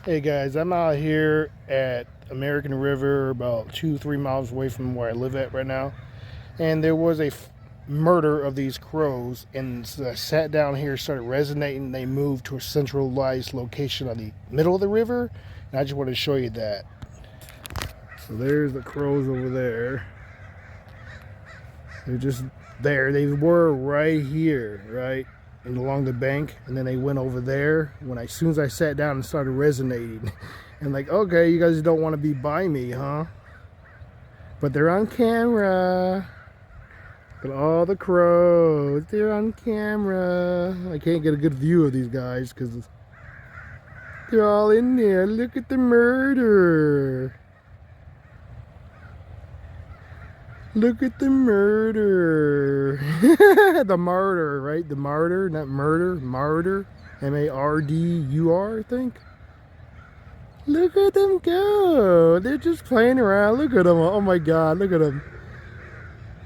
Hey guys, I'm out here at American River, about 2-3 miles away from where I live at right now. And there was a murder of these crows, and so I sat down here, started resonating. They moved to a centralized location on the middle of the river, and I just want to show you that. So there's the crows over there. They're just there. They were right here, right? And along the bank, and then they went over there as soon as I sat down and started resonating. And like, okay, you guys don't want to be by me, huh? But they're on camera. But all the crows, they're on camera. I can't get a good view of these guys because they're all in there. Look at the murder. Look at the murder. The martyr, right? The martyr, not murder, martyr. M-A-R-D-U-R, I think. Look at them go. They're just playing around. Look at them. Oh my God, look at them.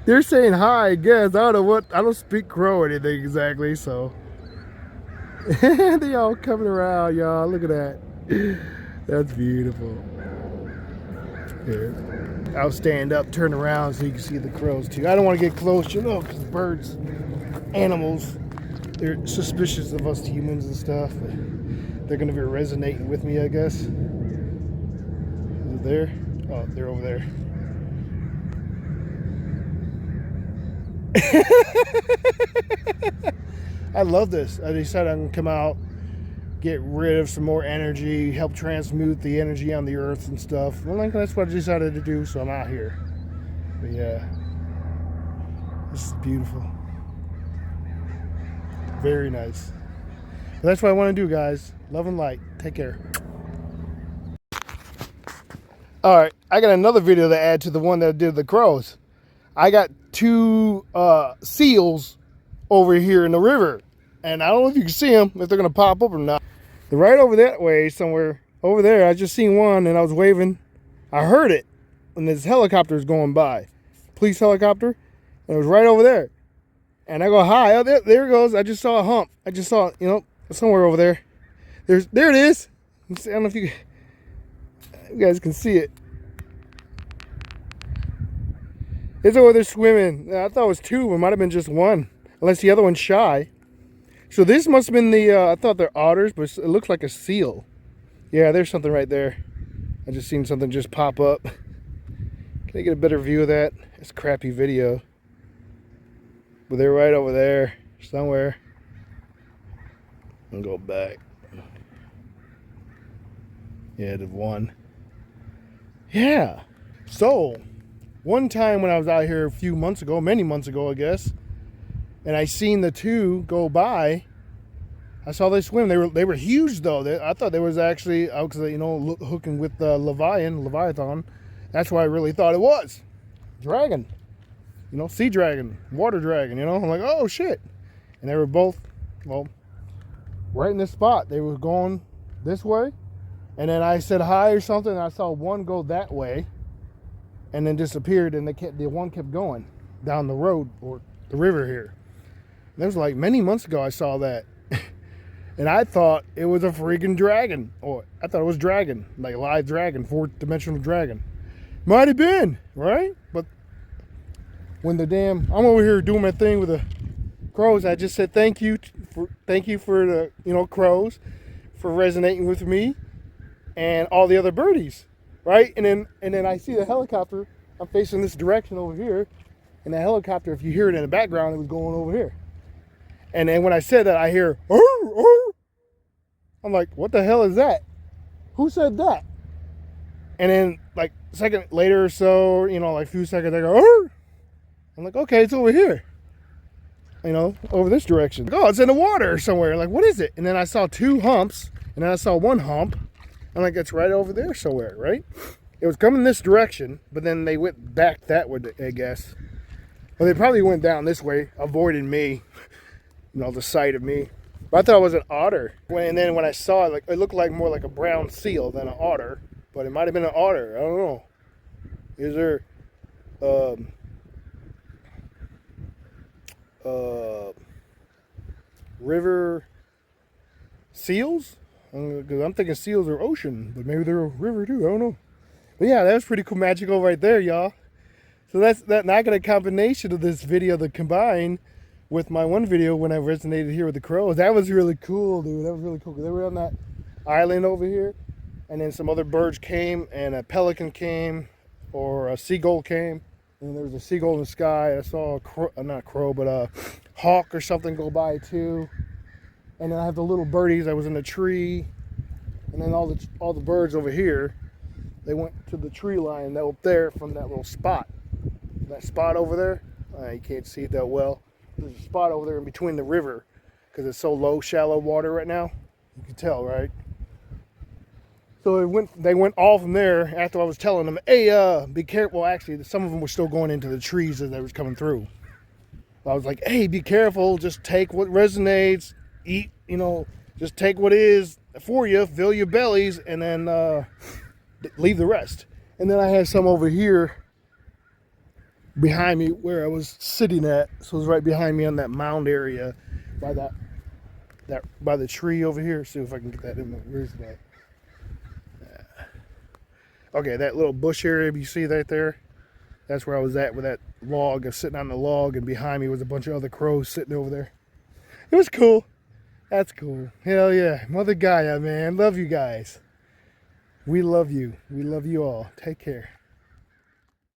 They're saying hi, I guess. I don't speak crow or anything exactly, so. They all coming around, y'all. Look at that. That's beautiful. Here. I'll stand up, turn around so you can see the crows too. I don't want to get close, you know, because birds, animals, they're suspicious of us humans and stuff. They're going to be resonating with me, I guess. Is it there? Oh, they're over there. I love this. I decided I'm going to come out, get rid of some more energy, help transmute the energy on the earth and stuff. Well, that's what I decided to do, so I'm out here. But yeah, this is beautiful. Very nice. But that's what I want to do, guys. Love and light. Take care. All right, I got another video to add to the one that I did the crows. I got two seals over here in the river, and I don't know if you can see them, if they're gonna pop up or not. They're right over that way somewhere. Over there, I just seen one, and I was waving. I heard it when this helicopter is going by, police helicopter, and it was right over there. And I go, hi, oh, there it goes. I just saw a hump. I just saw, somewhere over there. There it is. I don't know if you guys can see it. It's over there swimming. I thought it was two. It might have been just one, unless the other one's shy. So this must have been the, I thought they're otters, but it looks like a seal. Yeah, there's something right there. I just seen something just pop up. Can I get a better view of that? It's a crappy video. But they're right over there somewhere. I'll go back. Yeah, the one. Yeah. So, one time when I was out here a few months ago, many months ago, I guess, and I seen the two go by. I saw they swim. They were huge though. I thought they was actually, because hooking with Leviathan. That's what I really thought it was. Dragon. Sea dragon, water dragon. I'm like, oh shit. And they were both, well, right in this spot. They were going this way, and then I said hi or something. And I saw one go that way, and then disappeared. And the one kept going down the road or the river here. And that was like many months ago. I saw that. And I thought it was a freaking dragon. Or I thought it was dragon. Like a live dragon, fourth dimensional dragon. Might have been, right? But when I'm over here doing my thing with the crows, I just said thank you for the, crows for resonating with me and all the other birdies, right? And then I see the helicopter. I'm facing this direction over here. And the helicopter, if you hear it in the background, it was going over here. And then when I said that, I hear, oh, oh. I'm like, what the hell is that? Who said that? And then, like, a second later or so, like a few seconds, I go, oh. I'm like, okay, it's over here. Over this direction. Oh, it's in the water somewhere. Like, what is it? And then I saw two humps, and then I saw one hump. I'm like, it's right over there somewhere, right? It was coming this direction, but then they went back that way, I guess. Well, they probably went down this way, avoiding me. The sight of me. But I thought it was an otter. And then when I saw it, it looked like more like a brown seal than an otter. But it might have been an otter. I don't know. Is there river seals? Because I'm thinking seals are ocean, but maybe they're a river too. I don't know. But yeah, that was pretty cool, magical right there, y'all. So that's that. Now I got a combination of this video to combine with my one video when I resonated here with the crows. That was really cool, dude. That was really cool. They were on that island over here, and then some other birds came, and a pelican came, or a seagull came, and there was a seagull in the sky. I saw a crow, not a crow, but a hawk or something go by too. And then I have the little birdies. I was in the tree, and then all the birds over here. They went to the tree line that up there from that little spot. That spot over there, you can't see it that well. There's a spot over there in between the river because it's so low, shallow water right now. You can tell, right? So they went all from there after I was telling them, hey, be careful. Well, actually, some of them were still going into the trees as they was coming through. I was like, hey, be careful. Just take what resonates. Eat, just take what is for you. Fill your bellies and then leave the rest. And then I had some over here behind me where I was sitting at. So it was right behind me on that mound area by by the tree over here. See if I can get that in there. Where's that? Okay, that little bush area you see right there, that's where I was at with that log. I was sitting on the log, and behind me was a bunch of other crows sitting over there. It was cool. That's cool. Hell yeah. Mother Gaia, man. Love you guys. We love you. We love you all. Take care.